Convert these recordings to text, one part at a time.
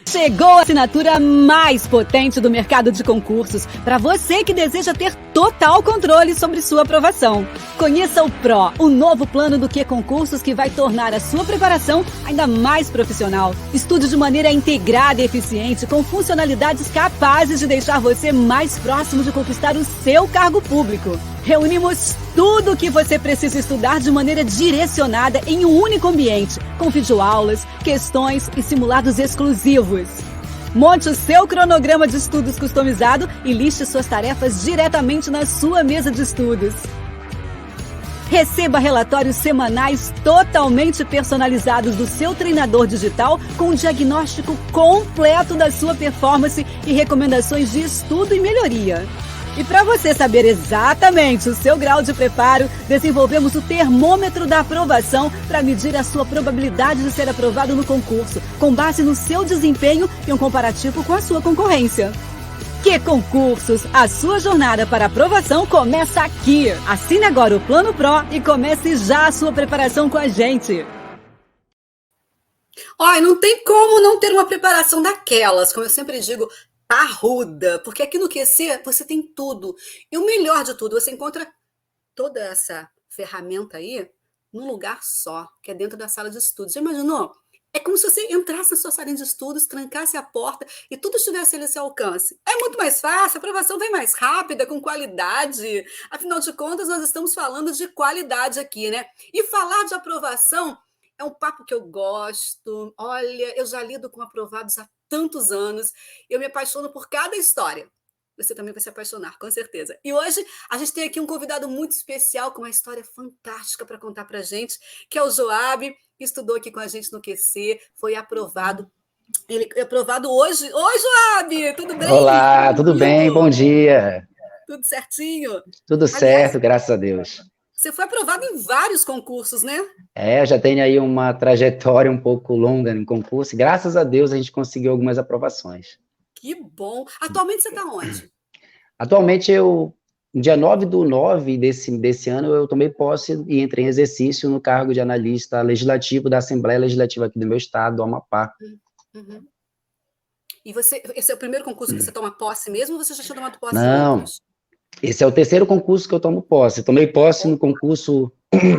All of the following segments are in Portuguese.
Chegou a assinatura mais potente do mercado de concursos para você que deseja ter total controle sobre sua aprovação. Conheça o PRO, o novo plano do Q-Concursos que vai tornar a sua preparação ainda mais profissional. Estude de maneira integrada e eficiente, com funcionalidades capazes de deixar você mais próximo de conquistar o seu cargo público. Reunimos tudo o que você precisa estudar de maneira direcionada em um único ambiente, com videoaulas, questões e simulados exclusivos. Monte o seu cronograma de estudos customizado e liste suas tarefas diretamente na sua mesa de estudos. Receba relatórios semanais totalmente personalizados do seu treinador digital com um diagnóstico completo da sua performance e recomendações de estudo e melhoria. E para você saber exatamente o seu grau de preparo, desenvolvemos o termômetro da aprovação para medir a sua probabilidade de ser aprovado no concurso, com base no seu desempenho e um comparativo com a sua concorrência. Q-Concursos, a sua jornada para aprovação começa aqui. Assine agora o Plano Pro e comece já a sua preparação com a gente. Olha, não tem como não ter uma preparação daquelas, como eu sempre digo, parruda, porque aqui no QC você tem tudo. E o melhor de tudo, você encontra toda essa ferramenta aí num lugar só, que é dentro da sala de estudos. Já imaginou? É como se você entrasse na sua sala de estudos, trancasse a porta e tudo estivesse ali ao seu alcance. É muito mais fácil, a aprovação vem mais rápida, com qualidade. Afinal de contas, nós estamos falando de qualidade aqui, né? E falar de aprovação é um papo que eu gosto. Olha, eu já lido com aprovados há tantos anos, eu me apaixono por cada história. Você também vai se apaixonar, com certeza. E hoje a gente tem aqui um convidado muito especial, com uma história fantástica para contar para a gente, que é o Joab, que estudou aqui com a gente no QC, foi aprovado. Ele é aprovado hoje. Oi, Joab! Tudo bem? Olá, tudo bem? Bom dia. Tudo certinho? Tudo certo, graças a Deus. Você foi aprovado em vários concursos, né? Eu já tenho aí uma trajetória um pouco longa em concurso, e graças a Deus a gente conseguiu algumas aprovações. Que bom! Atualmente você está onde? Atualmente, no dia 9/9 desse ano, eu tomei posse e entrei em exercício no cargo de analista legislativo da Assembleia Legislativa aqui do meu estado, do Amapá. Uhum. E esse é o primeiro concurso que você toma posse mesmo, ou você já tinha tomado posse em Não, outros? esse é o terceiro concurso que eu tomo posse. Tomei posse no concurso,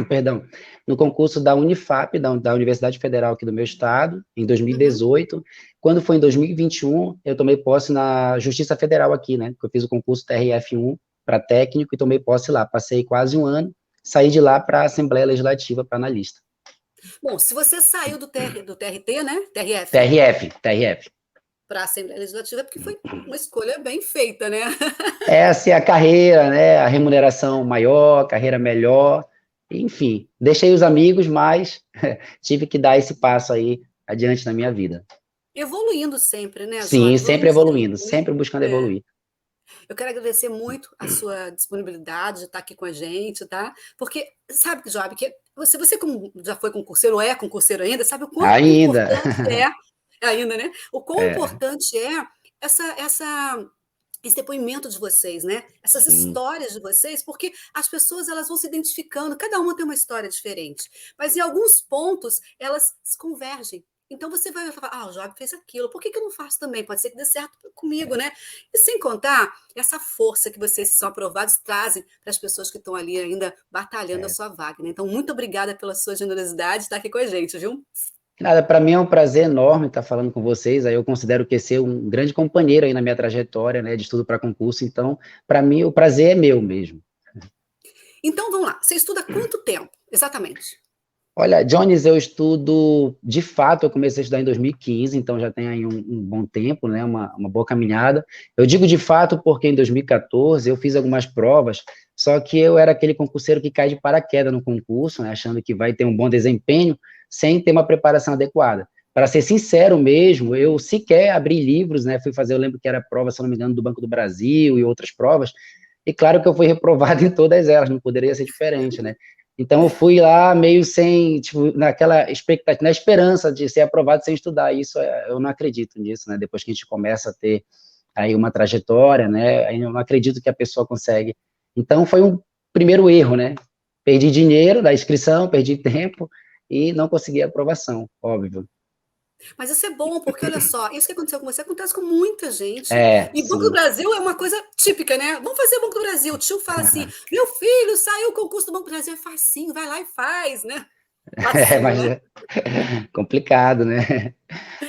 perdão, no concurso da Unifap, da Universidade Federal aqui do meu estado, em 2018. Quando foi em 2021, eu tomei posse na Justiça Federal aqui, né? Eu fiz o concurso TRF1 para técnico e tomei posse lá. Passei quase um ano, saí de lá para a Assembleia Legislativa para analista. Bom, se você saiu do TRT, né? TRF. Para a Assembleia Legislativa, porque foi uma escolha bem feita, né? Essa é a carreira, né? A remuneração maior, carreira melhor, enfim. Deixei os amigos, mas tive que dar esse passo aí adiante na minha vida. Evoluindo sempre, né, Sim, Joab? sempre evoluindo, sempre buscando evoluir. Eu quero agradecer muito a sua disponibilidade de estar aqui com a gente, tá? Porque, sabe, Joab, que você como já foi concurseiro, ou é concurseiro ainda, sabe o quão importante ainda, né? O quão importante é esse depoimento de vocês, né? Essas histórias de vocês, porque as pessoas elas vão se identificando, cada uma tem uma história diferente, mas em alguns pontos elas se convergem. Então você vai falar, o Joab fez aquilo, por que eu não faço também? Pode ser que dê certo comigo, né? E sem contar essa força que vocês que são aprovados trazem para as pessoas que estão ali ainda batalhando a sua vaga, né? Então, muito obrigada pela sua generosidade de estar aqui com a gente, viu? Nada, para mim é um prazer enorme estar falando com vocês. Aí eu considero que ser um grande companheiro aí na minha trajetória, né, de estudo para concurso. Então, para mim o prazer é meu mesmo. Então, vamos lá. Você estuda há quanto tempo, exatamente? Olha, Jones, eu estudo, de fato, eu comecei a estudar em 2015, então já tem aí um bom tempo, né, uma boa caminhada. Eu digo de fato porque em 2014 eu fiz algumas provas, só que eu era aquele concurseiro que cai de paraquedas no concurso, né, achando que vai ter um bom desempenho, sem ter uma preparação adequada. Para ser sincero mesmo, eu sequer abri livros, né, fui fazer, eu lembro que era prova, se não me engano, do Banco do Brasil e outras provas, e claro que eu fui reprovado em todas elas, não poderia ser diferente, né. Então, eu fui lá meio sem, tipo, naquela expectativa, na esperança de ser aprovado sem estudar. Isso, eu não acredito nisso, né? Depois que a gente começa a ter aí uma trajetória, né? Aí eu não acredito que a pessoa consegue. Então, foi um primeiro erro, né? Perdi dinheiro da inscrição, perdi tempo e não consegui a aprovação, óbvio. Mas isso é bom, porque olha só, isso que aconteceu com você acontece com muita gente. É, E Banco do sim. Brasil é uma coisa típica, né? Vamos fazer Banco do Brasil. O tio fala assim: meu filho, saiu o concurso do Banco do Brasil, é facinho, vai lá e faz, né? É, Facinho, mas né? é complicado, né?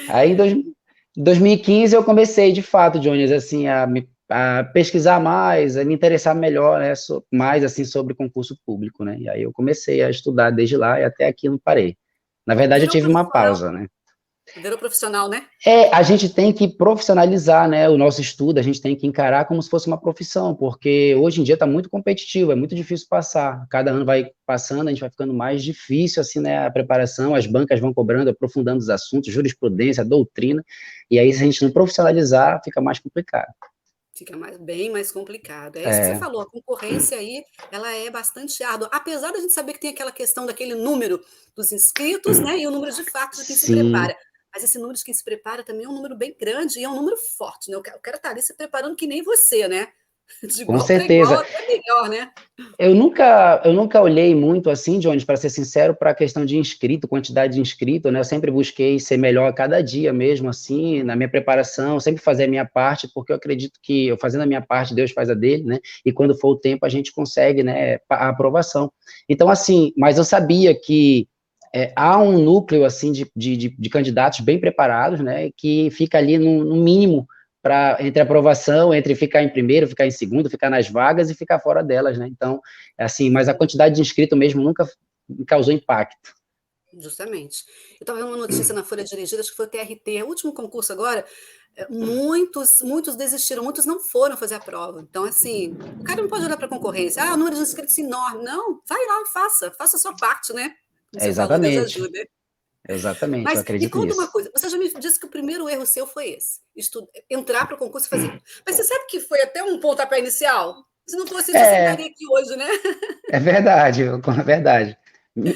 Aí, em 2015, eu comecei, de fato, Jones, assim, a pesquisar mais, a me interessar melhor, né, mais, assim, sobre concurso público, né? E aí eu comecei a estudar desde lá e até aqui não parei. Na verdade, eu Virou tive uma profissional, pausa, né? virou profissional, né? A gente tem que profissionalizar, né, o nosso estudo, a gente tem que encarar como se fosse uma profissão, porque hoje em dia está muito competitivo, é muito difícil passar. Cada ano vai passando, a gente vai ficando mais difícil, assim, né, a preparação, as bancas vão cobrando, aprofundando os assuntos, jurisprudência, doutrina, e aí se a gente não profissionalizar, fica mais complicado. Fica bem mais complicado. É isso que você É, falou, a concorrência aí, ela é bastante árdua. Apesar da gente saber que tem aquela questão daquele número dos inscritos, né, e o número de fato de quem se sim, prepara. Mas esse número de quem se prepara também é um número bem grande e é um número forte, né? O cara está ali se preparando que nem você, né? De com igual para igual, certeza. até melhor, né? Eu nunca olhei muito assim, Jones, para ser sincero, para a questão de inscrito, quantidade de inscrito, né? Eu sempre busquei ser melhor a cada dia mesmo, assim, na minha preparação, sempre fazer a minha parte, porque eu acredito que eu fazendo a minha parte, Deus faz a dele, né? E quando for o tempo, a gente consegue, né, a aprovação. Então, assim, mas eu sabia que há um núcleo, assim, de candidatos bem preparados, né? Que fica ali no mínimo entre aprovação, entre ficar em primeiro, ficar em segundo, ficar nas vagas e ficar fora delas, né? Então, assim, mas a quantidade de inscritos mesmo nunca me causou impacto. Justamente. Eu estava vendo uma notícia na Folha Dirigida, acho que foi o TRT, o último concurso agora, muitos desistiram, muitos não foram fazer a prova. Então, assim, o cara não pode olhar para a concorrência. Ah, o número de inscritos é enorme. Não, vai lá e faça a sua parte, né? Como você falou, Deus Exatamente, ajuda. exatamente, eu Mas me acredito conta uma nisso. coisa, você já me disse que o primeiro erro seu foi esse, entrar para o concurso e fazer. Mas você sabe que foi até um pontapé inicial? Se não fosse isso, você não estaria É, aqui hoje, né? é verdade, é verdade.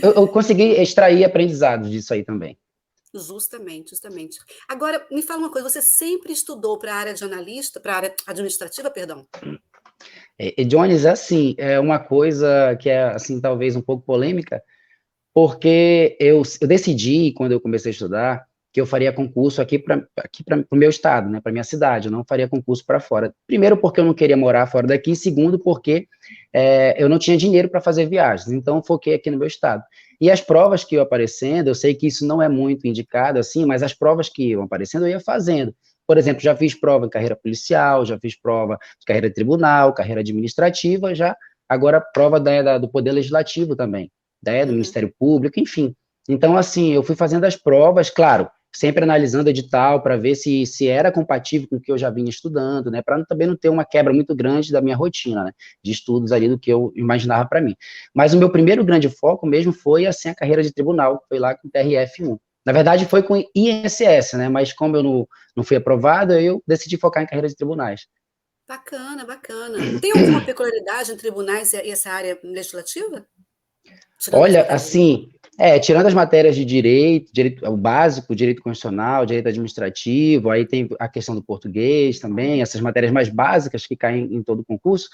Eu consegui extrair aprendizados disso aí também. Justamente, justamente. Agora, me fala uma coisa, você sempre estudou para a área de analista, para a área administrativa, perdão? E Jones, assim, é uma coisa que é, assim, talvez um pouco polêmica, porque eu decidi, quando eu comecei a estudar, que eu faria concurso aqui para o meu estado, né, para minha cidade, eu não faria concurso para fora. Primeiro, porque eu não queria morar fora daqui, segundo, porque eu não tinha dinheiro para fazer viagens, então eu foquei aqui no meu estado. E as provas que iam aparecendo, eu sei que isso não é muito indicado assim, mas as provas que iam aparecendo eu ia fazendo. Por exemplo, já fiz prova em carreira policial, já fiz prova de carreira de tribunal, carreira administrativa, já agora prova do Poder Legislativo também do Uhum. Ministério Público, enfim. Então, assim, eu fui fazendo as provas, claro, sempre analisando o edital para ver se era compatível com o que eu já vinha estudando, né, para também não ter uma quebra muito grande da minha rotina, né, de estudos ali do que eu imaginava para mim. Mas o meu primeiro grande foco mesmo foi, assim, a carreira de tribunal, foi lá com o TRF1. Na verdade, foi com INSS, né, mas como eu não fui aprovado, eu decidi focar em carreira de tribunais. Bacana, bacana. Tem alguma peculiaridade em tribunais e essa área legislativa? Tirando as Olha, matérias. assim, tirando as matérias de direito o básico, direito constitucional, direito administrativo, aí tem a questão do português também, essas matérias mais básicas que caem em todo o concurso,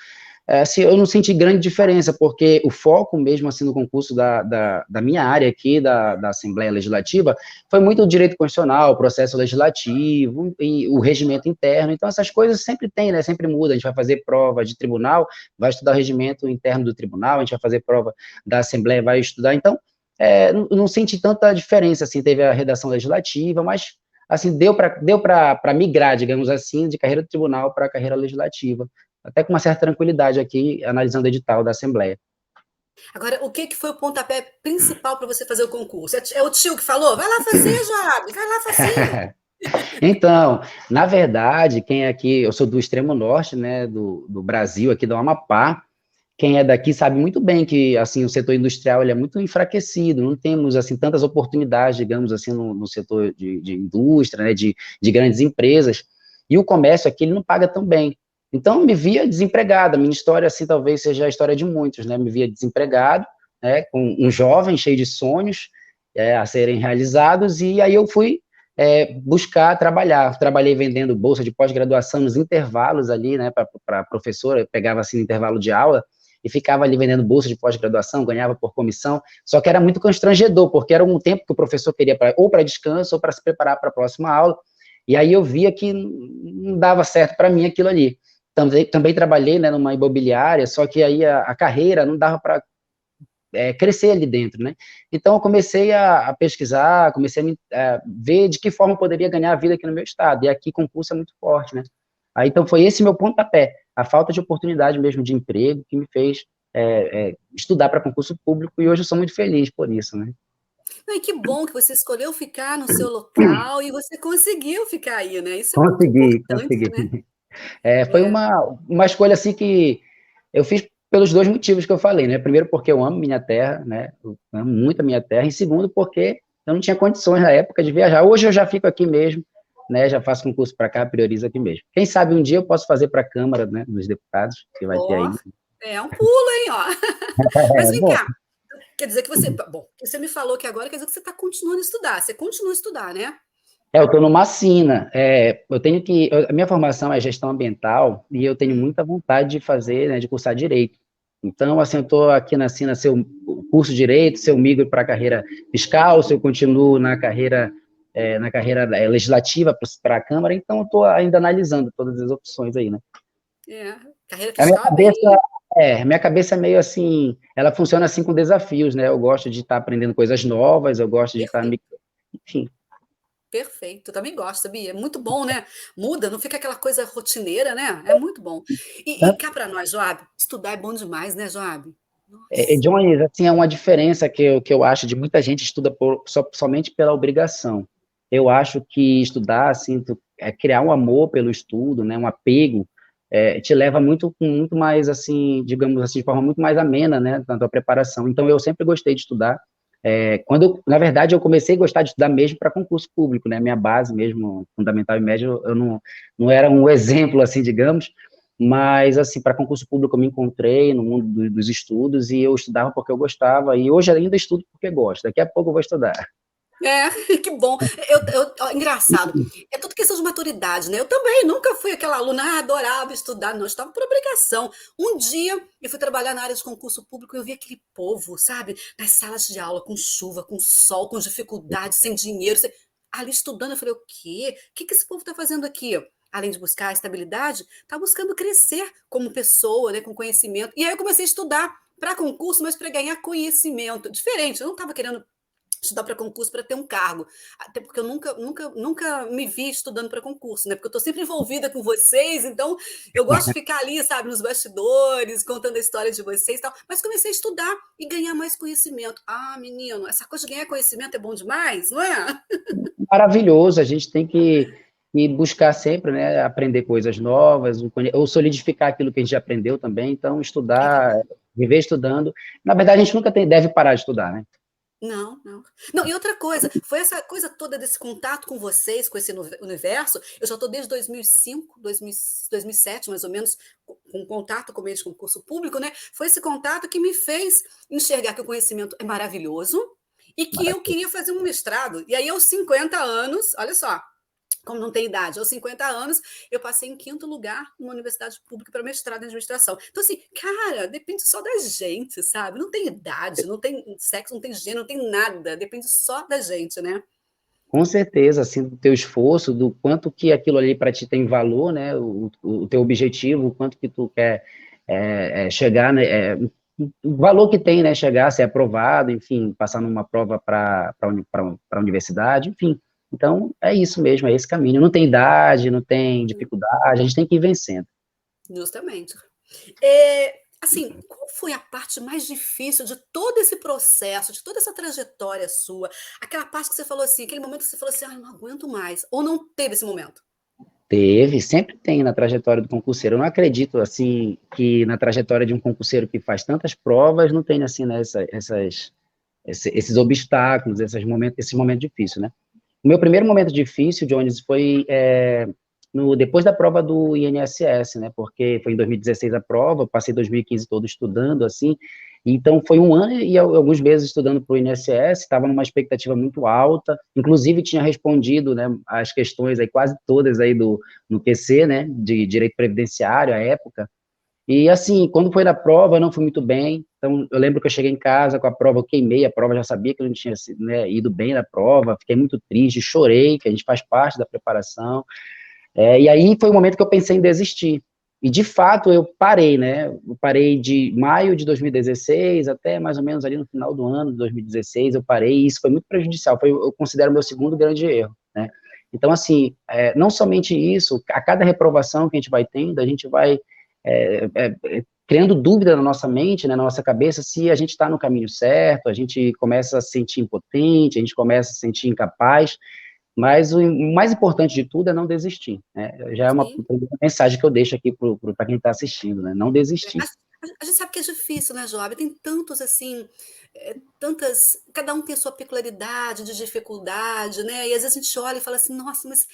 assim, eu não senti grande diferença, porque o foco mesmo, assim, no concurso da minha área aqui, da Assembleia Legislativa, foi muito o direito constitucional, o processo legislativo e o regimento interno, então essas coisas sempre tem, né, sempre muda, a gente vai fazer prova de tribunal, vai estudar o regimento interno do tribunal, a gente vai fazer prova da Assembleia vai estudar. Então, não senti tanta diferença, assim, teve a redação legislativa, mas, assim, deu para migrar, digamos assim, de carreira do tribunal para a carreira legislativa, até com uma certa tranquilidade aqui, analisando o edital da Assembleia. Agora, o que que foi o pontapé principal para você fazer o concurso? É o tio que falou? Vai lá fazer, Joab, vai lá facinho. Então, na verdade, quem é aqui, eu sou do extremo norte, né, do Brasil, aqui do Amapá. Quem é daqui sabe muito bem que, assim, o setor industrial ele é muito enfraquecido, não temos, assim, tantas oportunidades, digamos assim, no setor de indústria, né, de grandes empresas, e o comércio aqui, ele não paga tão bem. Então, me via desempregado, a minha história, assim, talvez seja a história de muitos, né, me via desempregado, né, com um jovem cheio de sonhos a serem realizados, e aí eu fui buscar trabalhar. Trabalhei vendendo bolsa de pós-graduação nos intervalos ali, né, para professora, eu pegava assim no intervalo de aula, e ficava ali vendendo bolsa de pós-graduação, ganhava por comissão, só que era muito constrangedor, porque era um tempo que o professor queria ou para descanso ou para se preparar para a próxima aula, e aí eu via que não dava certo para mim aquilo ali. Também trabalhei, né, numa imobiliária, só que aí a carreira não dava para crescer ali dentro, né? Então eu comecei a pesquisar, comecei a ver de que forma eu poderia ganhar a vida aqui no meu estado, e aqui concurso é muito forte, né? Aí então foi esse meu pontapé, a falta de oportunidade mesmo de emprego que me fez estudar para concurso público, e hoje eu sou muito feliz por isso, né? Não, e que bom que você escolheu ficar no seu local e você conseguiu ficar aí, né? Isso é muito Consegui, importante, consegui. né? Foi É. uma escolha assim que eu fiz pelos dois motivos que eu falei, né? Primeiro, porque eu amo minha terra, né? Eu amo muito a minha terra. E segundo, porque eu não tinha condições na época de viajar. Hoje eu já fico aqui mesmo, né? Já faço concurso para cá, priorizo aqui mesmo. Quem sabe um dia eu posso fazer para a Câmara, né? Dos Deputados, que vai ter Ó, aí. é um pulo, hein, ó. Mas vem Bom, cá, quer dizer que você, bom, que você me falou que agora quer dizer que você está continuando a estudar. Você continua a estudar, né? eu estou numa sina. A minha formação é gestão ambiental e eu tenho Hum. muita vontade de fazer, né, de cursar direito. Então, assim, eu estou aqui na sina, se eu curso direito, se eu migro para a carreira fiscal, se eu continuo na carreira legislativa para a Câmara. Então, eu estou ainda analisando todas as opções aí, né? É, carreira A minha fiscal é bem. cabeça, minha cabeça é meio assim, ela funciona assim com desafios, né? Eu gosto de estar aprendendo coisas novas, eu gosto de estar Perfeito, enfim. perfeito. Eu também gosto, sabia? É muito bom, né? Muda, não fica aquela coisa rotineira, né? É muito bom. E cá para nós, Joab, estudar é bom demais, né, Joab? Nossa. Johnny, assim, é uma diferença que eu acho de muita gente estuda somente pela obrigação. Eu acho que estudar, assim, criar um amor pelo estudo, né, um apego, te leva muito mais, assim, digamos assim, de forma muito mais amena, né, na tua preparação. Então, eu sempre gostei de estudar. Na verdade, eu comecei a gostar de estudar mesmo para concurso público, né, minha base mesmo, fundamental e médio, eu não era um exemplo, assim, digamos, mas, assim, para concurso público eu me encontrei no mundo dos estudos e eu estudava porque eu gostava, e hoje ainda estudo porque gosto. Daqui a pouco eu vou estudar. É, que bom. Ó, engraçado. É tudo questão de maturidade, né? Eu também nunca fui aquela aluna, adorava estudar, não, eu estava por obrigação. Um dia eu fui trabalhar na área de concurso público e eu vi aquele povo, sabe, nas salas de aula, com chuva, com sol, com dificuldade, sem dinheiro, ali estudando. Eu falei, o quê? O que que esse povo está fazendo aqui? Além de buscar a estabilidade, está buscando crescer como pessoa, né, com conhecimento. E aí eu comecei a estudar para concurso, mas para ganhar conhecimento. Diferente, eu não estava querendo estudar para concurso para ter um cargo. Até porque eu nunca me vi estudando para concurso, né? Porque eu estou sempre envolvida com vocês, então eu gosto de ficar ali, sabe, nos bastidores, contando a história de vocês e tal. Mas comecei a estudar e ganhar mais conhecimento. Ah, menino, essa coisa de ganhar conhecimento é bom demais, não é? Maravilhoso, a gente tem que buscar sempre, né, aprender coisas novas, ou solidificar aquilo que a gente já aprendeu também, então É estudar, verdade. viver estudando. Na verdade, a gente nunca deve parar de estudar, né? Não, não. Não, e outra coisa, foi essa coisa toda desse contato com vocês, com esse universo. Eu já estou desde 2005, 2007, mais ou menos, com contato com o meio de concurso público, né? Foi esse contato que me fez enxergar que o conhecimento é maravilhoso e que eu Maravilhoso. queria fazer um mestrado. E aí, aos 50 anos, olha só, como não tem idade, aos 50 anos, eu passei em quinto lugar numa universidade pública para mestrado em administração. Então, assim, cara, depende só da gente, sabe? Não tem idade, não tem sexo, não tem gênero, não tem nada. Depende só da gente, né? Com certeza, assim, do teu esforço, do quanto que aquilo ali para ti tem valor, né, o teu objetivo, o quanto que tu quer chegar, né, o valor que tem, né, chegar, ser aprovado, enfim, passar numa prova para a universidade, enfim. Então, é isso mesmo, é esse caminho. Não tem idade, não tem dificuldade, a gente tem que ir vencendo. Justamente. Assim, qual foi a parte mais difícil de todo esse processo, de toda essa trajetória sua? Aquela parte que você falou assim, aquele momento que você falou assim, ah, eu não aguento mais. Ou não teve esse momento? Teve, sempre tem na trajetória do concurseiro. Eu não acredito, assim, que na trajetória de um concurseiro que faz tantas provas, não tenha, assim, né, esses obstáculos, esses momentos difíceis, né? O meu primeiro momento difícil, Jones, foi depois da prova do INSS, né? Porque foi em 2016 a prova, eu passei 2015 todo estudando, assim, então foi um ano e alguns meses estudando para o INSS, estava numa expectativa muito alta, inclusive tinha respondido, né, as questões aí, quase todas aí no QC, né, de direito previdenciário à época, E assim, quando foi na prova, eu não fui muito bem. Então, eu lembro que eu cheguei em casa com a prova, eu queimei a prova, já sabia que eu não tinha, né, ido bem na prova, fiquei muito triste, chorei, que a gente faz parte da preparação. E aí foi o momento que eu pensei em desistir. E, de fato, eu parei, né? Eu parei de maio de 2016 até mais ou menos ali no final do ano de 2016, eu parei, e isso foi muito prejudicial. Eu considero o meu segundo grande erro, né? Então, assim, não somente isso, a cada reprovação que a gente vai tendo, a gente vai criando dúvida na nossa mente, né, na nossa cabeça, se a gente está no caminho certo, a gente começa a se sentir impotente, a gente começa a se sentir incapaz, mas o mais importante de tudo é não desistir, né? Já é uma Sim. mensagem que eu deixo aqui para quem está assistindo, né? Não desistir. A gente sabe que é difícil, né, Job? Tem tantos assim, tantas. Cada um tem a sua peculiaridade de dificuldade, né? E às vezes a gente olha e fala assim, nossa, mas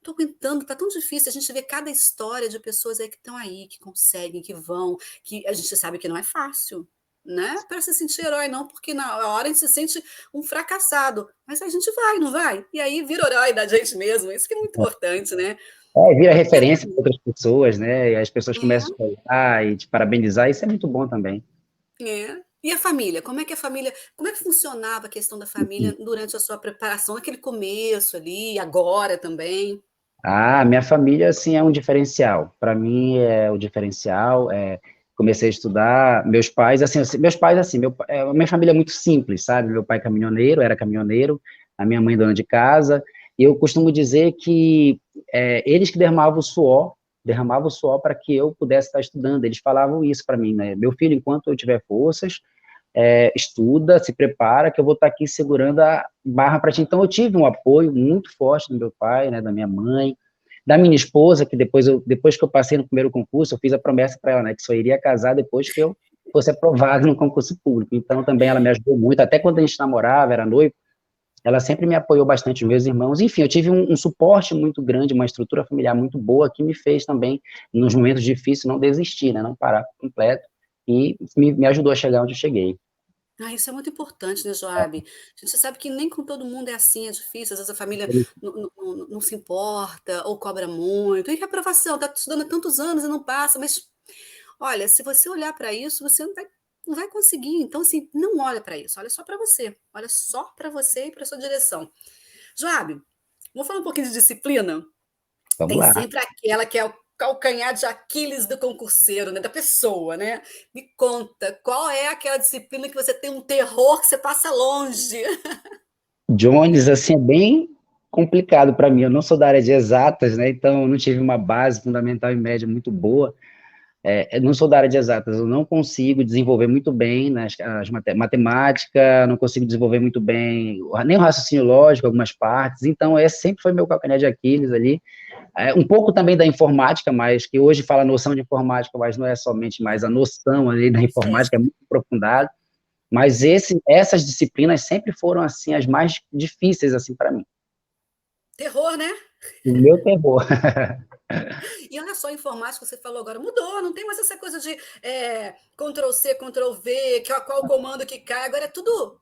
tô aguentando, tá tão difícil. A gente vê cada história de pessoas aí que estão aí, que conseguem, que vão, que a gente sabe que não é fácil, né? Para se sentir herói, não, porque na hora a gente se sente um fracassado. Mas a gente vai, não vai? E aí vira herói da gente mesmo. Isso que é muito importante, né? Vira E a referência para família? outras pessoas, né? E as pessoas começam a É. te olhar e te parabenizar, isso é muito bom também. É. E a família? Como é que funcionava a questão da família durante a sua preparação, naquele começo ali, agora também? Minha família, assim, é um diferencial. Para mim, é o diferencial. Comecei a estudar. Meus pais, assim, minha família é muito simples, sabe? Meu pai é caminhoneiro, era caminhoneiro, a minha mãe dona de casa. E eu costumo dizer que eles que derramavam o suor para que eu pudesse estar estudando. Eles falavam isso para mim, né? Meu filho, enquanto eu tiver forças, estuda, se prepara, que eu vou estar aqui segurando a barra para ti. Então, eu tive um apoio muito forte do meu pai, né, da minha mãe, da minha esposa, que depois que eu passei no primeiro concurso, eu fiz a promessa para ela, né, que só iria casar depois que eu fosse aprovado no concurso público. Então, também ela me ajudou muito, até quando a gente namorava, era noivo, ela sempre me apoiou bastante, os meus irmãos. Enfim, eu tive um suporte muito grande, uma estrutura familiar muito boa, que me fez também, nos momentos difíceis, não desistir, né, não parar por completo, e me ajudou a chegar onde eu cheguei. Ah, isso é muito importante, né, Joab? A gente sabe que nem com todo mundo é assim, é difícil, às vezes a família não se importa ou cobra muito. E reprovação, está estudando há tantos anos e não passa, mas olha, se você olhar para isso, você não vai conseguir. Então, assim, não olha para isso, olha só para você. Olha só para você e para sua direção. Joab, vamos falar um pouquinho de disciplina? Vamos Tem lá. sempre aquela que é o calcanhar de Aquiles do concurseiro, né, da pessoa, né? Me conta, qual é aquela disciplina que você tem um terror que você passa longe? Jones, assim, é bem complicado para mim. Eu não sou da área de exatas, né? Então, eu não tive uma base fundamental e média muito boa. Eu não sou da área de exatas, eu não consigo desenvolver muito bem matemática, não consigo desenvolver muito bem nem o raciocínio lógico, algumas partes. Então, esse sempre foi meu calcanhar de Aquiles ali. Um pouco também da informática, mas que hoje fala noção de informática, mas não é somente mais a noção ali da informática, é Certo. muito aprofundada. Mas essas disciplinas sempre foram assim as mais difíceis assim para mim. Terror, né? O meu terror. E olha só, a informática, você falou agora, mudou, não tem mais essa coisa de Ctrl+C, Ctrl+V, qual o comando que cai, agora é tudo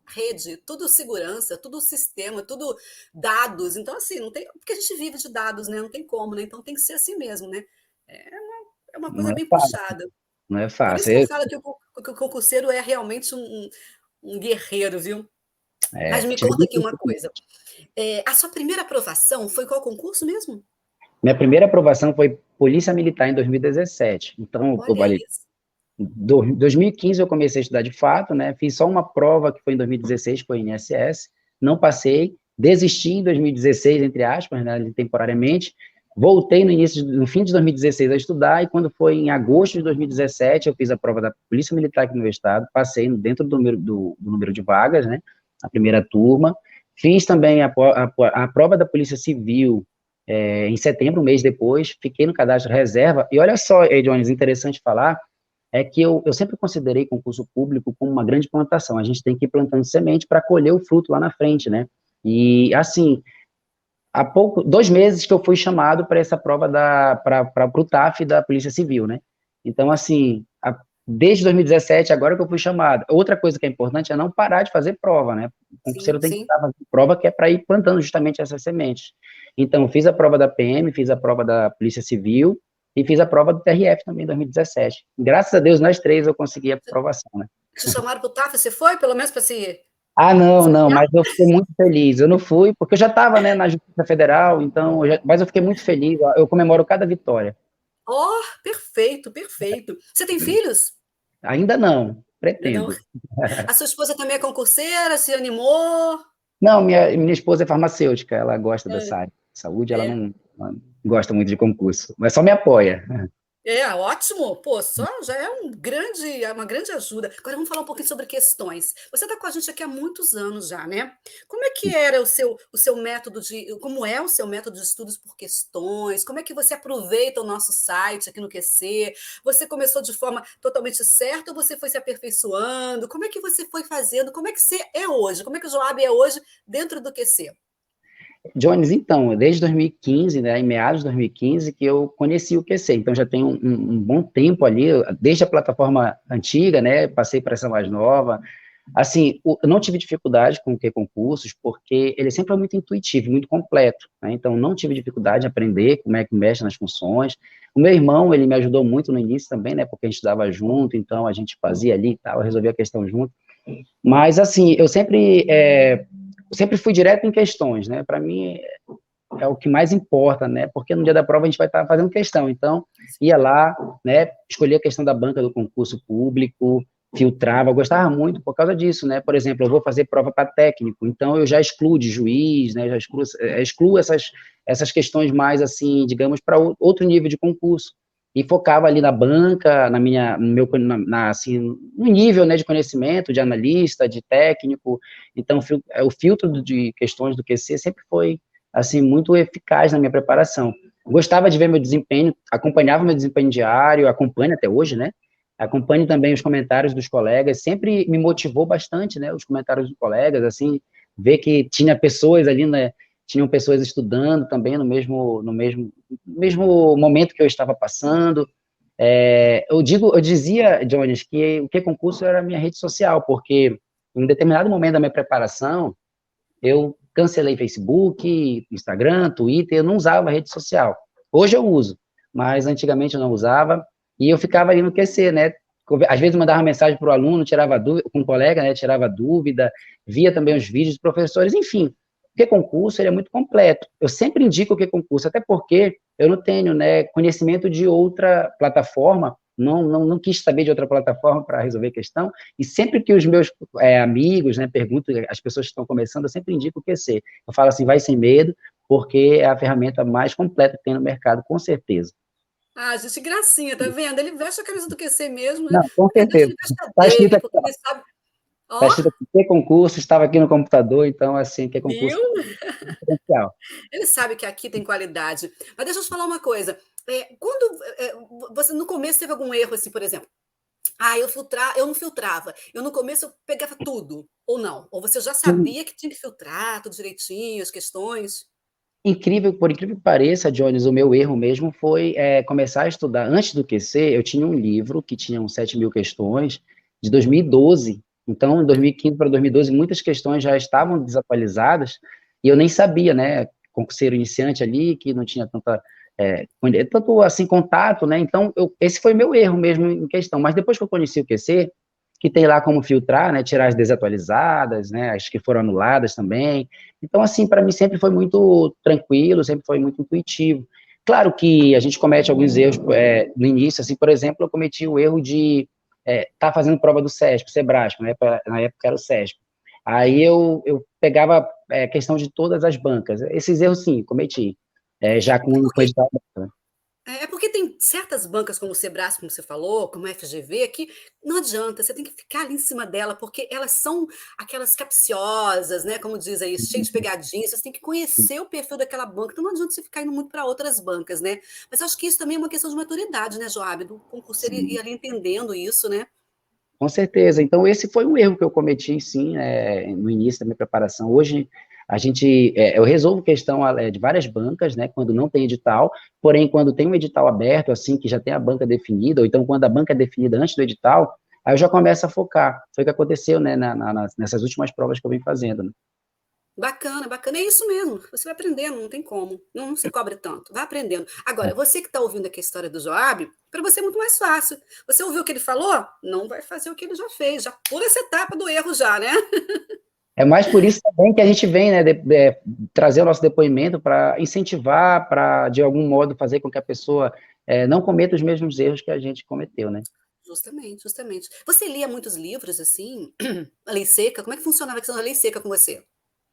rede, tudo segurança, tudo sistema, tudo dados. Então, assim, não tem, porque a gente vive de dados, né? Não tem como, né? Então tem que ser assim mesmo, né? É uma Não coisa é bem fácil, puxada. não é Por isso que eu fácil. falo que o concurseiro é realmente um guerreiro, viu? Mas me Tive conta aqui uma coisa. A sua primeira aprovação foi qual concurso mesmo? minha primeira aprovação foi Polícia Militar em 2017. Então, eu Olha falei, isso. 2015 eu comecei a estudar de fato, né? Fiz só uma prova que foi em 2016, que foi INSS, não passei, desisti em 2016, entre aspas, né, temporariamente. Voltei no fim de 2016 a estudar, e quando foi em agosto de 2017, eu fiz a prova da Polícia Militar aqui no meu estado, passei dentro do número de vagas, né? A primeira turma. Fiz também a prova da Polícia Civil em setembro, um mês depois, fiquei no cadastro reserva. E olha só, Jones, interessante falar, é que eu sempre considerei concurso público como uma grande plantação. A gente tem que ir plantando semente para colher o fruto lá na frente, né? E, assim, há 2 meses que eu fui chamado para essa prova para o TAF da Polícia Civil, né? Então, assim, desde 2017, agora que eu fui chamado. Outra coisa que é importante é não parar de fazer prova, né? O Sim, concurseiro tem que sim. estar fazendo prova que é para ir plantando justamente essas sementes. Então, fiz a prova da PM, fiz a prova da Polícia Civil, e fiz a prova do TRF também em 2017. Graças a Deus, nós três eu consegui a aprovação, né? Te chamaram para o TAF, você foi? Pelo menos para se... Ah, não, não, mas eu fiquei muito feliz. Eu não fui, porque eu já estava, né, na Justiça Federal, então, mas eu fiquei muito feliz. Eu comemoro cada vitória. Oh, perfeito, perfeito. Você tem filhos? Ainda não, Não. pretendo. A sua esposa também é concurseira, se animou? Não, minha esposa é farmacêutica, ela gosta dessa área de saúde, ela É. não gosta muito de concurso, mas só me apoia. É, ótimo. Pô, só já é uma grande ajuda. Agora vamos falar um pouquinho sobre questões. Você está com a gente aqui há muitos anos já, né? Como é que era o seu método como é o seu método de estudos por questões? Como é que você aproveita o nosso site aqui no QC? Você começou de forma totalmente certa ou você foi se aperfeiçoando? Como é que você foi fazendo? Como é que você é hoje? Como é que o Joab é hoje dentro do QC? Jones, então, desde 2015, né, em meados de 2015, que eu conheci o QC, então já tem um bom tempo ali, desde a plataforma antiga, né, passei para essa mais nova. Assim, eu não tive dificuldade com o Q concursos, porque ele sempre foi muito intuitivo, muito completo, né, então não tive dificuldade em aprender como é que mexe nas funções. O meu irmão, ele me ajudou muito no início também, né, porque a gente estudava junto, então a gente fazia ali e tal, resolvia a questão junto. Mas, assim, eu sempre fui direto em questões, né? Para mim é o que mais importa, né? Porque no dia da prova a gente vai estar fazendo questão. Então, ia lá, né? Escolhia a questão da banca do concurso público, filtrava, eu gostava muito por causa disso, né? Por exemplo, eu vou fazer prova para técnico, então eu já excluo de juiz, né? Já excluo essas questões mais, assim, digamos, para outro nível de concurso. E focava ali na banca, assim, no nível, né, de conhecimento, de analista, de técnico. Então, o filtro de questões do QC sempre foi, assim, muito eficaz na minha preparação. Gostava de ver meu desempenho, acompanhava meu desempenho diário, acompanho até hoje, né? Acompanho também os comentários dos colegas, sempre me motivou bastante, né? Os comentários dos colegas, assim, ver que tinha pessoas ali, né? Tinham pessoas estudando também no mesmo momento que eu estava passando. Eu dizia, Jones, que o que concurso era a minha rede social, porque em um determinado momento da minha preparação, eu cancelei Facebook, Instagram, Twitter, eu não usava rede social. Hoje eu uso, mas antigamente eu não usava, e eu ficava ali no QC, né? Às vezes eu mandava mensagem para o aluno, tirava dúvida, com um colega, né? Tirava dúvida, via também os vídeos dos professores, enfim. O que concurso ele é muito completo. Eu sempre indico o que concurso, até porque eu não tenho, né, conhecimento de outra plataforma, não quis saber de outra plataforma para resolver a questão, e sempre que os meus amigos, né, perguntam, as pessoas que estão começando, eu sempre indico o QC. Eu falo assim, vai sem medo, porque é a ferramenta mais completa que tem no mercado, com certeza. Ah, gente, gracinha, tá vendo? Ele veste a camisa do QC mesmo, né? Não, com Na verdade, certeza. ele veste a Está escrito dele, aqui, porque ele sabe. tá Ó, escrito aqui, que concurso, estava aqui no computador, então, assim, que concurso viu? é diferencial. Ele sabe que aqui tem qualidade. Mas deixa eu te falar uma coisa. Quando você no começo teve algum erro, assim, por exemplo, eu não filtrava. Eu no começo eu pegava tudo, ou não? Ou você já sabia que tinha que filtrar tudo direitinho, as questões? Por incrível que pareça, Jones, o meu erro mesmo foi começar a estudar. Antes do QC, eu tinha um livro que tinha uns 7.000 questões, de 2012. Então, em 2015 para 2012, muitas questões já estavam desatualizadas, e eu nem sabia, né, concurseiro iniciante ali, que não tinha tanto assim, contato, né, então, esse foi meu erro mesmo em questão. Mas depois que eu conheci o QC, que tem lá como filtrar, né, tirar as desatualizadas, né, as que foram anuladas também. Então, assim, para mim sempre foi muito tranquilo, sempre foi muito intuitivo. Claro que a gente comete alguns erros no início, assim, por exemplo, eu cometi o erro de estar fazendo prova do SESP, Sebrasco, né, na época era o SESP. Aí eu pegava questão de todas as bancas. Esses erros, sim, cometi, já com edital. É porque tem certas bancas, como o Sebrae, como você falou, como a FGV, que não adianta, você tem que ficar ali em cima dela, porque elas são aquelas capciosas, né? Como diz aí, cheio de pegadinhas, você tem que conhecer o perfil daquela banca, então não adianta você ficar indo muito para outras bancas, né? Mas acho que isso também é uma questão de maturidade, né, Joab? Do concurseiro ir ali entendendo isso, né? Com certeza. Então, esse foi um erro que eu cometi, sim, no início da minha preparação. Hoje, eu resolvo questão de várias bancas, né, quando não tem edital, porém, quando tem um edital aberto, assim, que já tem a banca definida, ou então quando a banca é definida antes do edital, aí eu já começo a focar. Foi o que aconteceu, né, nessas últimas provas que eu venho fazendo, né? Bacana, bacana. É isso mesmo. Você vai aprendendo, não tem como. Não se cobre tanto. Vai aprendendo. Agora, você que está ouvindo aqui a história do Joab, para você é muito mais fácil. Você ouviu o que ele falou? Não vai fazer o que ele já fez. Já pula essa etapa do erro já, né? É mais por isso também que a gente vem, né, trazer o nosso depoimento para incentivar, para, de algum modo, fazer com que a pessoa não cometa os mesmos erros que a gente cometeu, né? Justamente, justamente. Você lia muitos livros, assim? A lei seca? Como é que funcionava a questão da lei seca com você?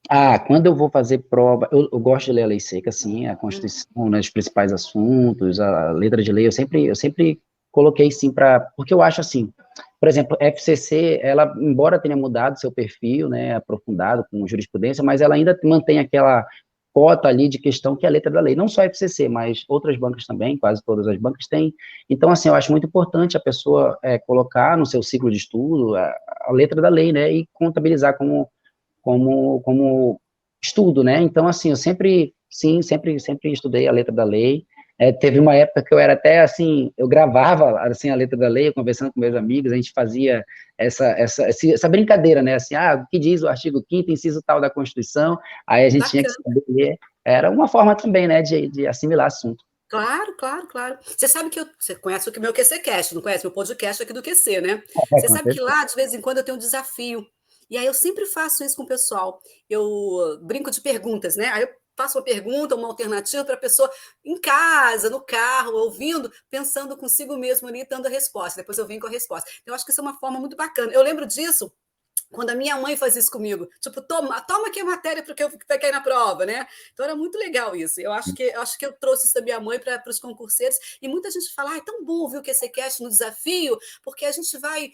Ah, quando eu vou fazer prova, eu gosto de ler a lei seca, sim, a Hum, Constituição, né, os principais assuntos, a letra de lei, eu sempre coloquei sim porque eu acho assim, por exemplo, a FCC, ela, embora tenha mudado seu perfil, né, aprofundado com jurisprudência, mas ela ainda mantém aquela cota ali de questão que é a letra da lei, não só a FCC, mas outras bancas também, quase todas as bancas têm, então assim, eu acho muito importante a pessoa colocar no seu ciclo de estudo a letra da lei, né, e contabilizar como estudo, né? Então, assim, eu sempre, sim, sempre estudei a letra da lei. Teve uma época que eu era até, assim, eu gravava, assim, a letra da lei, conversando com meus amigos, a gente fazia essa brincadeira, né? Assim, o que diz o artigo 5º, inciso tal da Constituição, aí a gente tinha que bacana. saber ler. Era uma forma também, né, de assimilar assunto. Claro, claro, claro. Você sabe que você conhece o meu QCcast, não conhece meu podcast aqui do QC, né? É, Você com sabe que certeza. lá, de vez em quando, eu tenho um desafio. E aí eu sempre faço isso com o pessoal. Eu brinco de perguntas, né? Aí eu faço uma pergunta, uma alternativa para a pessoa em casa, no carro, ouvindo, pensando consigo mesmo ali, dando a resposta. Depois eu venho com a resposta. Então, eu acho que isso é uma forma muito bacana. Eu lembro disso quando a minha mãe fazia isso comigo, tipo, toma aqui a matéria porque eu vai cair na prova, né? Então era muito legal isso. Eu acho que eu trouxe isso da minha mãe para os concurseiros, e muita gente fala, é tão bom ouvir o QCcast no desafio, porque a gente vai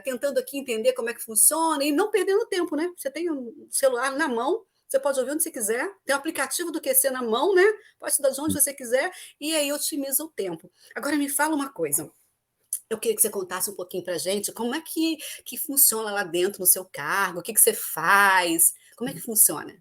tentando aqui entender como é que funciona e não perdendo tempo, né? Você tem um celular na mão, você pode ouvir onde você quiser, tem o aplicativo do QC na mão, né? Pode estudar de onde você quiser, e aí otimiza o tempo. Agora me fala uma coisa. Eu queria que você contasse um pouquinho para a gente como é que funciona lá dentro no seu cargo, o que você faz, como é que funciona?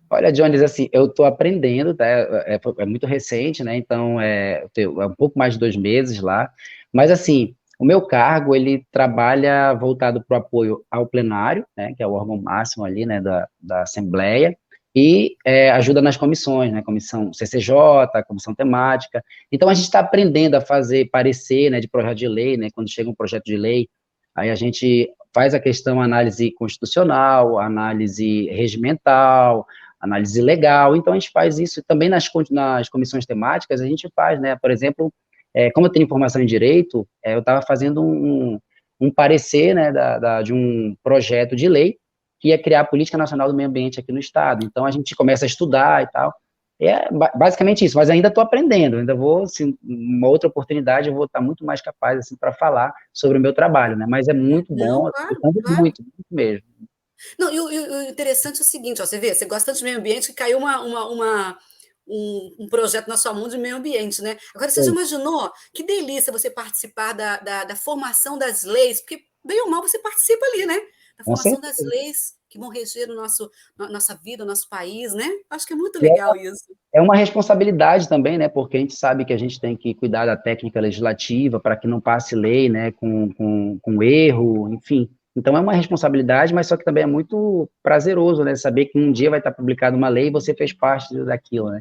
Olha, Jones, assim, eu estou aprendendo, tá? É muito recente, né? Então, é um pouco mais de 2 meses lá. Mas, assim, o meu cargo, ele trabalha voltado para o apoio ao plenário, né? Que é o órgão máximo ali, né? Da Assembleia. E ajuda nas comissões, né? Comissão CCJ, comissão temática. Então, a gente está aprendendo a fazer parecer, né? De projeto de lei, né? Quando chega um projeto de lei, aí a gente faz a questão análise constitucional, análise regimental, análise legal, então a gente faz isso também nas comissões temáticas, a gente faz, né, por exemplo, como eu tenho formação em direito, eu estava fazendo um parecer, né, de um projeto de lei que ia criar a Política Nacional do Meio Ambiente aqui no Estado, então a gente começa a estudar e tal, basicamente isso, mas ainda estou aprendendo, ainda vou, assim, uma outra oportunidade, eu vou estar muito mais capaz, assim, para falar sobre o meu trabalho, né, mas é muito Não, bom, claro, claro. muito, muito mesmo. Não, e o interessante é o seguinte, ó, você vê, você gosta tanto de meio ambiente que caiu um projeto na sua mão de meio ambiente, né? Agora, você já imaginou que delícia você participar da formação das leis, porque, bem ou mal, você participa ali, né? Da Com formação das certeza. leis que vão reger nossa vida, o nosso país, né? Acho que é muito legal isso. É uma responsabilidade também, né? Porque a gente sabe que a gente tem que cuidar da técnica legislativa para que não passe lei, né? Com erro, enfim. Então é uma responsabilidade, mas só que também é muito prazeroso, né? Saber que um dia vai estar publicada uma lei e você fez parte daquilo, né?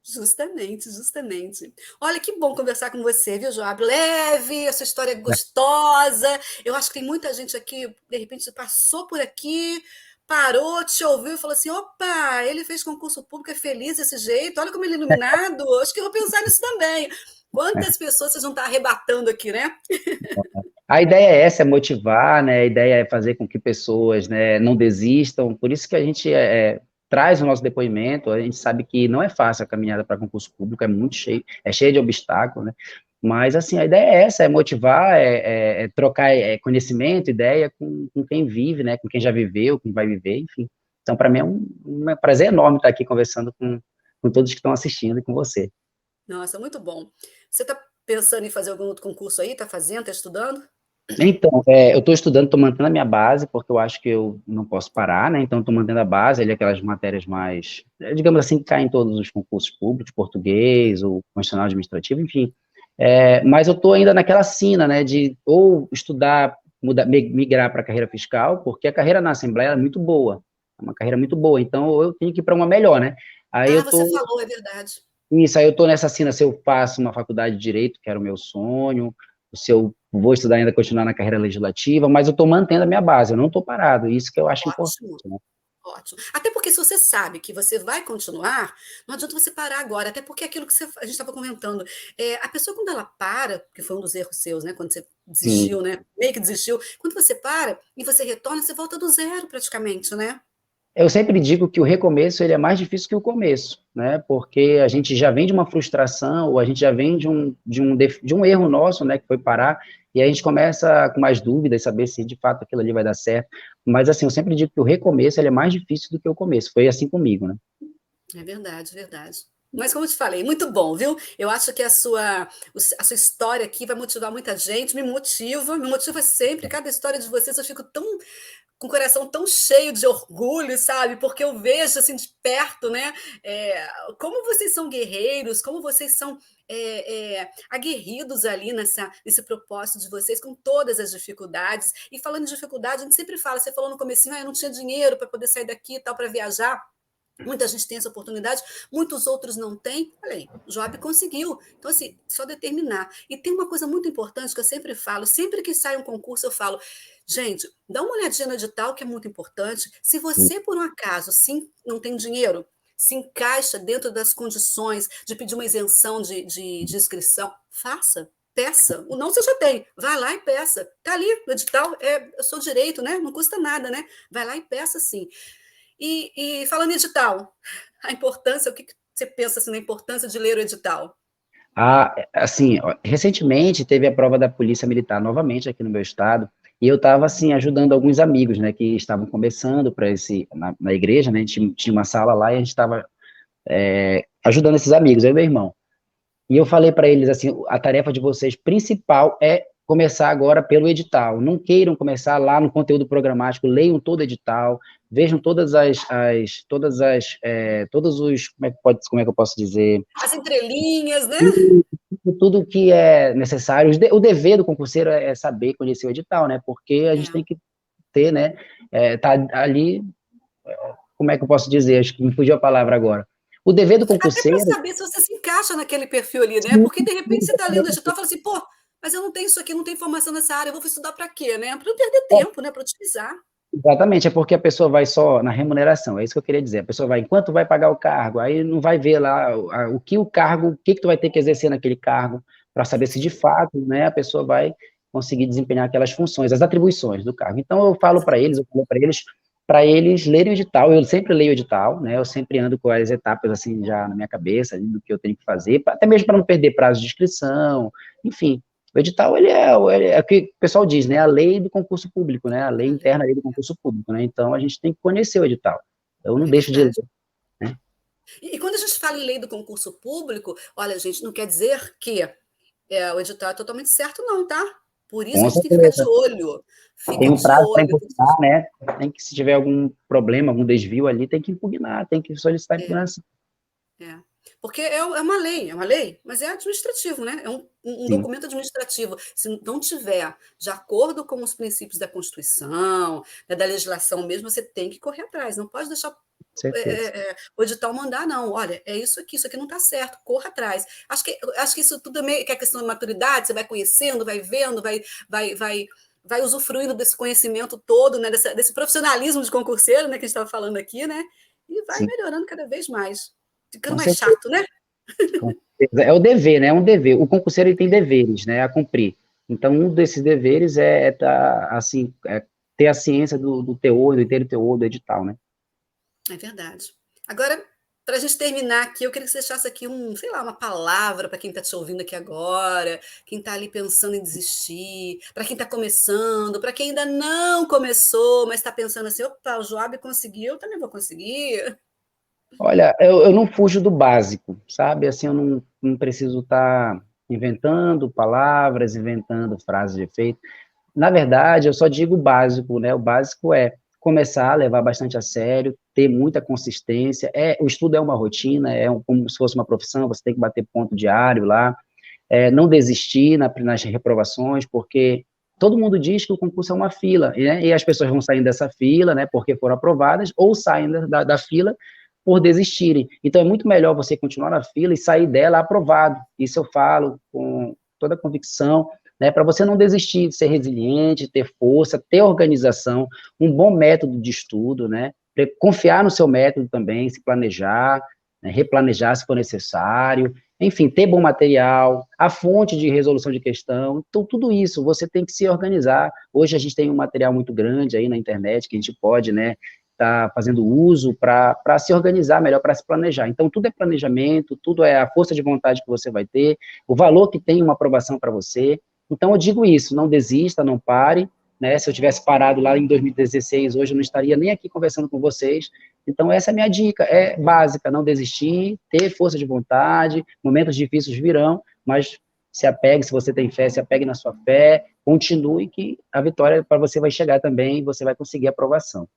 Justamente, justamente. Olha, que bom conversar com você, viu, Joab? Leve, a sua história é gostosa. Eu acho que tem muita gente aqui, de repente, passou por aqui, parou, te ouviu e falou assim: opa, ele fez concurso público, é feliz desse jeito, olha como ele é iluminado. Acho que eu vou pensar nisso também. Quantas pessoas vocês vão estar arrebatando aqui, né? A ideia é essa, é motivar, né? A ideia é fazer com que pessoas, né, não desistam. Por isso que a gente traz o nosso depoimento. A gente sabe que não é fácil a caminhada para concurso público, é cheio de obstáculos, né? Mas, assim, a ideia é essa, é motivar, é trocar conhecimento, ideia com quem vive, né? Com quem já viveu, quem vai viver, enfim. Então, para mim, é um prazer enorme estar aqui conversando com todos que estão assistindo e com você. Nossa, muito bom. Você está pensando em fazer algum outro concurso aí? Está fazendo, está estudando? Então, eu estou estudando, estou mantendo a minha base, porque eu acho que eu não posso parar, né? Então, estou mantendo a base, ali, aquelas matérias mais, digamos assim, que caem em todos os concursos públicos, português, ou constitucional administrativo, enfim. Mas eu estou ainda naquela sina, né, de ou estudar, migrar para a carreira fiscal, porque a carreira na Assembleia é muito boa. é uma carreira muito boa, então eu tenho que ir para uma melhor, né? Aí Ah, eu você tô, falou, é verdade. isso, aí eu tô nessa cena, se eu faço uma faculdade de Direito, que era o meu sonho, se eu vou estudar ainda, continuar na carreira legislativa, mas eu tô mantendo a minha base, eu não tô parado, isso que eu acho importante, Ótimo. né? Ótimo. Até porque se você sabe que você vai continuar, não adianta você parar agora, até porque aquilo que a gente estava comentando, a pessoa quando ela para, que foi um dos erros seus, né, quando você Sim. desistiu, né, meio que desistiu, quando você para e você retorna, você volta do zero praticamente, né? Eu sempre digo que o recomeço ele é mais difícil que o começo, né? Porque a gente já vem de uma frustração, ou a gente já vem de um erro nosso, né? Que foi parar, e a gente começa com mais dúvidas, saber se de fato aquilo ali vai dar certo. Mas assim, eu sempre digo que o recomeço ele é mais difícil do que o começo. Foi assim comigo, né? É verdade, verdade. Mas como eu te falei, muito bom, viu? Eu acho que a sua história aqui vai motivar muita gente, me motiva sempre. Cada história de vocês eu fico tão com o coração tão cheio de orgulho, sabe? Porque eu vejo assim de perto, né? Como vocês são guerreiros, como vocês são aguerridos ali nesse propósito de vocês, com todas as dificuldades. E falando de dificuldade, a gente sempre fala, você falou no comecinho, eu não tinha dinheiro para poder sair daqui e tal, para viajar. Muita gente tem essa oportunidade, muitos outros não têm. Olha aí, Job conseguiu. Então, assim, só determinar. E tem uma coisa muito importante que eu sempre falo, sempre que sai um concurso, eu falo, gente, dá uma olhadinha no edital, que é muito importante. Se você, por um acaso, sim, não tem dinheiro, se encaixa dentro das condições de pedir uma isenção de inscrição, faça. Peça. O não você já tem. Vai lá e peça. Está ali no edital, eu sou direito, né? Não custa nada, né? Vai lá e peça sim. E falando em edital, a importância, o que você pensa assim, na importância de ler o edital? Ah, assim, ó, recentemente teve a prova da Polícia Militar novamente aqui no meu estado, e eu estava, assim, ajudando alguns amigos, né, que estavam começando na igreja, né, a gente tinha uma sala lá e a gente estava ajudando esses amigos, eu e meu irmão. E eu falei para eles assim, a tarefa de vocês principal é começar agora pelo edital. Não queiram começar lá no conteúdo programático, leiam todo o edital, vejam todos os, como é que eu posso dizer, As entrelinhas, né? tudo que é necessário. O dever do concurseiro é saber conhecer o edital, né? Porque a gente É. tem que ter, né? Tá ali, como é que eu posso dizer? Acho que me fugiu a palavra agora. O dever do Até para concurseiro. saber se você se encaixa naquele perfil ali, né? Porque de repente você está lendo o edital e fala assim, pô, mas eu não tenho isso aqui, não tenho informação nessa área, eu vou estudar para quê, né? Para não perder tempo, né? Para utilizar. Exatamente, é porque a pessoa vai só na remuneração, é isso que eu queria dizer. A pessoa vai, enquanto vai pagar o cargo, aí não vai ver lá o que tu vai ter que exercer naquele cargo, para saber se de fato, né, a pessoa vai conseguir desempenhar aquelas funções, as atribuições do cargo. Então eu falo para eles lerem o edital, eu sempre leio o edital, né, eu sempre ando com as etapas assim já na minha cabeça, ali, do que eu tenho que fazer, até mesmo para não perder prazo de inscrição, enfim, o edital, ele é o que o pessoal diz, né, a lei do concurso público, né, a lei interna aí do concurso público, né, então a gente tem que conhecer o edital. Eu não É deixo de ler, verdade. né. E quando a gente fala em lei do concurso público, olha, gente, não quer dizer que o edital é totalmente certo, não, tá? Por isso que Com a gente tem que ficar de certeza. olho. Tem Fica um de prazo para olho. impugnar, né, tem que, se tiver algum problema, algum desvio ali, tem que impugnar, tem que solicitar É, impugnação. é. Porque é uma lei, mas é administrativo, né? É um Sim, documento administrativo. Se não tiver de acordo com os princípios da Constituição, né, da legislação mesmo, você tem que correr atrás. Não pode deixar com certeza. o edital mandar, não. Olha, é isso aqui não está certo, corra atrás. Acho que isso tudo é meio que é questão de maturidade, você vai conhecendo, vai vendo, vai, vai, vai usufruindo desse conhecimento todo, né? Desse profissionalismo de concurseiro, né, que a gente estava falando aqui, né? E vai Sim, melhorando cada vez mais. Ficando com mais certeza. chato, né? Com certeza. É o dever, né? É um dever. O concurseiro ele tem deveres, né, a cumprir. Então, um desses deveres assim, ter a ciência do teor, do inteiro teor do edital, né? É verdade. Agora, para a gente terminar aqui, eu queria que você deixasse aqui sei lá, uma palavra para quem está te ouvindo aqui agora, quem está ali pensando em desistir, para quem está começando, para quem ainda não começou, mas está pensando assim, opa, o Joab conseguiu, eu também vou conseguir. Olha, eu não fujo do básico, sabe? Assim, eu não preciso estar inventando palavras, inventando frases de efeito. Na verdade, eu só digo o básico, né? O básico é começar a levar bastante a sério, ter muita consistência. O estudo é uma rotina, como se fosse uma profissão, você tem que bater ponto diário lá, não desistir nas reprovações, porque todo mundo diz que o concurso é uma fila, né? E as pessoas vão saindo dessa fila, né, porque foram aprovadas, ou saem da fila por desistirem. Então, é muito melhor você continuar na fila e sair dela aprovado. Isso eu falo com toda a convicção, né, para você não desistir, ser resiliente, ter força, ter organização, um bom método de estudo, né, confiar no seu método também, se planejar, né, replanejar se for necessário, enfim, ter bom material, a fonte de resolução de questão, então tudo isso, você tem que se organizar. Hoje a gente tem um material muito grande aí na internet, que a gente pode, né, tá fazendo uso para se organizar melhor, para se planejar. Então, tudo é planejamento, tudo é a força de vontade que você vai ter, o valor que tem uma aprovação para você. Então, eu digo isso, não desista, não pare, né? Se eu tivesse parado lá em 2016, hoje eu não estaria nem aqui conversando com vocês. Então, essa é a minha dica, é básica, não desistir, ter força de vontade, momentos difíceis virão, mas se apegue, se você tem fé, se apegue na sua fé, continue que a vitória para você vai chegar também, você vai conseguir a aprovação.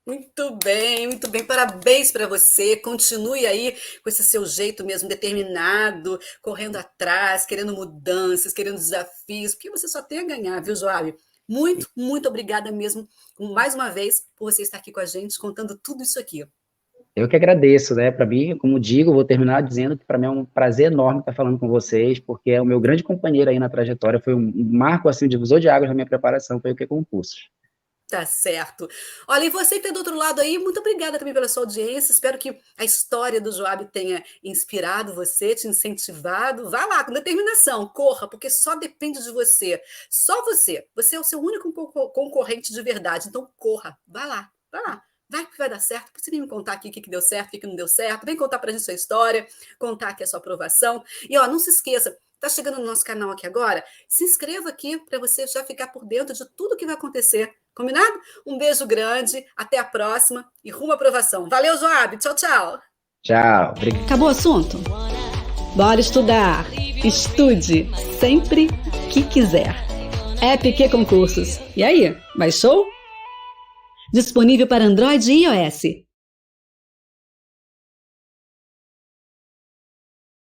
Muito bem, parabéns para você, continue aí com esse seu jeito mesmo determinado, correndo atrás, querendo mudanças, querendo desafios, porque você só tem a ganhar, viu, Joab? Muito obrigada mesmo, mais uma vez, por você estar aqui com a gente, contando tudo isso aqui. Eu que agradeço, né, para mim, como digo, vou terminar dizendo que para mim é um prazer enorme estar falando com vocês, porque é o meu grande companheiro aí na trajetória, foi um marco, assim, um divisor de águas na minha preparação, foi o que concursos. Tá certo. Olha, e você que está do outro lado aí, muito obrigada também pela sua audiência. Espero que a história do Joab tenha inspirado você, te incentivado. Vá lá, com determinação, corra, porque só depende de você. Só você. Você é o seu único concorrente de verdade. Então, corra. Vá lá, vai lá. Vai que vai dar certo. Você vem me contar aqui o que deu certo, o que não deu certo. Vem contar pra gente sua história, contar aqui a sua aprovação. E, ó, não se esqueça, tá chegando no nosso canal aqui agora? Se inscreva aqui para você já ficar por dentro de tudo que vai acontecer. Combinado? Um beijo grande, até a próxima e rumo à aprovação. Valeu, Joab. Tchau, tchau. Tchau. Acabou o assunto? Bora estudar. Estude sempre que quiser. EPQ Concursos. E aí, baixou? Disponível para Android e iOS.